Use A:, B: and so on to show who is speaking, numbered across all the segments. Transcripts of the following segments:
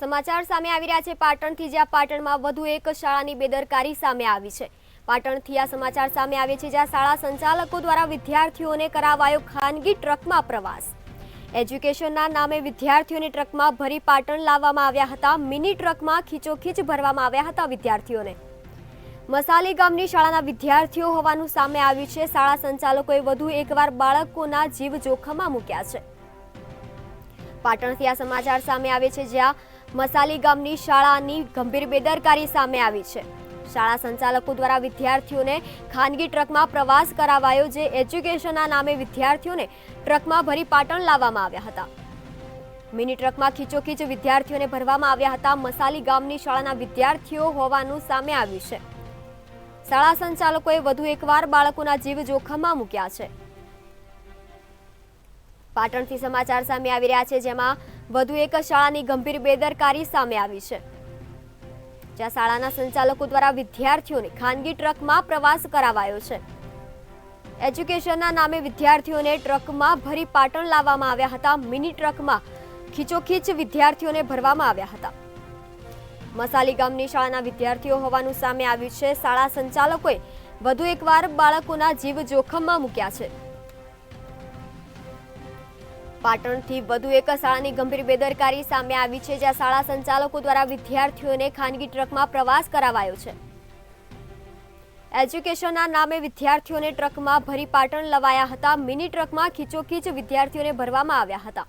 A: સમાચાર સામે આવી રહ્યા છે પાટણથી, જ્યાં પાટણમાં વધુ એક શાળાની બેદરકારી સામે આવી છે। પાટણથી આ સમાચાર સામે આવે છે, જ્યાં શાળા સંચાલકો દ્વારા વિદ્યાર્થીઓને કરાવાયો ખાનગી ટ્રકમાં પ્રવાસ। એજ્યુકેશનના નામે વિદ્યાર્થીઓને ટ્રકમાં ભરી પાટણ લાવવામાં આવ્યા હતા। મિની ટ્રકમાં ખીચોખીચ ભરવામાં આવ્યા હતા વિદ્યાર્થીઓને। મસાલી ગામની શાળાના વિદ્યાર્થીઓ હોવાનું સામે આવ્યું છે। શાળા સંચાલકોએ વધુ એકવાર બાળકોના જીવ જોખમમાં મૂક્યા છે। પાટણથી આ સમાચાર સામે આવે છે, જ્યાં મસાલી ગામની શાળાની ગંભીર બેદરકારી સામે આવી છે। શાળા સંચાલકો દ્વારા વિદ્યાર્થીઓને ખાનગી ટ્રકમાં પ્રવાસ કરાવાયો, જે એજ્યુકેશનના નામે વિદ્યાર્થીઓને ટ્રકમાં ભરી પાટણ લાવવામાં આવ્યા હતા। મિની ટ્રકમાં ખીચોખીચ વિદ્યાર્થીઓને ભરવામાં આવ્યા હતા। મસાલી ગામની શાળાના વિદ્યાર્થીઓ હોવાનું સામે આવ્યું છે। શાળા સંચાલકોએ વધુ એકવાર બાળકોના જીવ જોખમમાં મૂક્યા છે। પાટણથી સમાચાર સામે આવી રહ્યા છે, જેમાં વધુ એક શાળાની ગંભીર બેદરકારી સામે આવી છે, જ્યાં શાળાના સંચાલકો દ્વારા વિદ્યાર્થીઓને ખાનગી ટ્રકમાં પ્રવાસ કરાવાયો છે। એજ્યુકેશનના નામે વિદ્યાર્થીઓને ટ્રકમાં ભરી પાટણ લાવવામાં આવ્યા હતા। મિની ટ્રકમાં ખીચોખીચ વિદ્યાર્થીઓને ભરવામાં આવ્યા હતા। મસાલી ગામની શાળાના વિદ્યાર્થીઓ હોવાનું સામે આવ્યું છે। શાળા સંચાલકોએ વધુ એકવાર બાળકોના જીવ જોખમમાં મૂક્યા છે। પાટણથી વધુ એક શાળાની ગંભીર બેદરકારી સામે આવી છે, જ્યાં શાળા સંચાલકો દ્વારા વિદ્યાર્થીઓને ખાનગી ટ્રકમાં પ્રવાસ કરાવાયો છે। એજ્યુકેશનના નામે વિદ્યાર્થીઓને ટ્રકમાં ભરી પાટણ લવાયા હતા। મિની ટ્રકમાં ખીચોખીચ વિદ્યાર્થીઓને ભરવામાં આવ્યા હતા।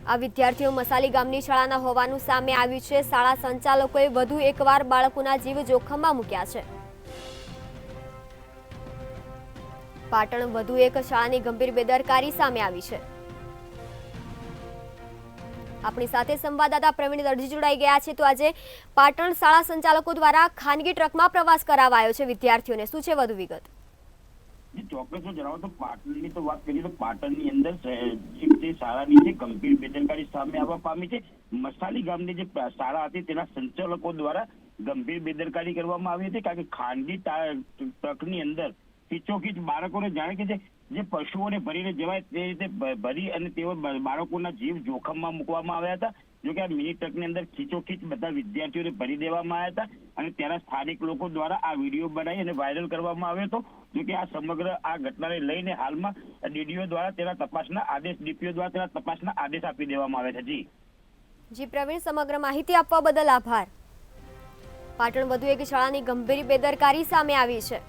A: આ વિદ્યાર્થીઓ મસાલી ગામની શાળાના હોવાનું સામે આવ્યું છે। શાળા સંચાલકોએ વધુ એકવાર બાળકોના જીવ જોખમમાં મૂક્યા છે। પાટણ વધુ એક શાળાની ગંભીર બેદરકારી સામે આવી છે। આપણી સાથે સંવાદદાતા પ્રવીણ દરજી જોડાઈ ગયા છે। તો આજે પાટણ શાળા સંચાલકો દ્વારા ખાનગી ટ્રકમાં પ્રવાસ કરાવાયો છે વિદ્યાર્થીઓને, શું છે વધુ વિગત?
B: ચોક્કસ જણાવો તો પાટણની તો વાત કરીએ તો પાટણની અંદર જે શાળાની જે ગંભીર બેદરકારી સામે આવવા પામી છે। મસાલી ગામની જે શાળા હતી તેના સંચાલકો દ્વારા ગંભીર બેદરકારી કરવામાં આવી હતી, કારણ કે ખાનગી ટ્રકની અંદર ખીચોખીચ બાળકોને જાણે કે જે પશુઓને ભરીને જવાય તે રીતે ભરી અને તેઓ બાળકોના જીવ જોખમમાં મૂકવામાં આવ્યા હતા। જો કે આ મિની ટ્રકની અંદર ખીચોખીચ બધા વિદ્યાર્થીઓને ભરી દેવામાં આવ્યા હતા અને ત્યાંના સ્થાનિક લોકો દ્વારા આ વિડીયો બનાવી અને વાયરલ કરવામાં આવ્યો હતો। જો કે આ સમગ્ર આ ઘટનાને લઈને હાલમાં ડીડીઓ દ્વારા તેના તપાસના આદેશ ડીપીઓ દ્વારા તેના તપાસના આદેશ આપી દેવામાં આવ્યા છે।
A: જી પ્રવીણ, સમગ્ર માહિતી આપવા બદલ આભાર। પાટણ વધુ એક શાળાની ગંભીર બેદરકારી સામે આવી છે,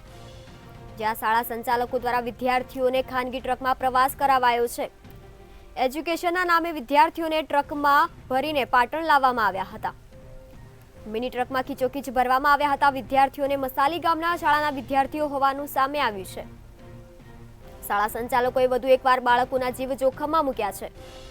A: જ્યાં શાળા સંચાલકો દ્વારા વિદ્યાર્થીઓને ખાનગી ટ્રકમાં પ્રવાસ કરાવાયો છે। એજ્યુકેશનના નામે વિદ્યાર્થીઓને ટ્રકમાં ભરીને પાટણ લાવવામાં આવ્યા હતા। મિની ટ્રકમાં ખીચોખીચ ભરવામાં આવ્યા હતા વિદ્યાર્થીઓને। મસાલી ગામના શાળાના વિદ્યાર્થીઓ હોવાનું સામે આવ્યું છે। શાળા સંચાલકોએ વધુ એકવાર બાળકોના જીવ જોખમમાં મૂક્યા છે।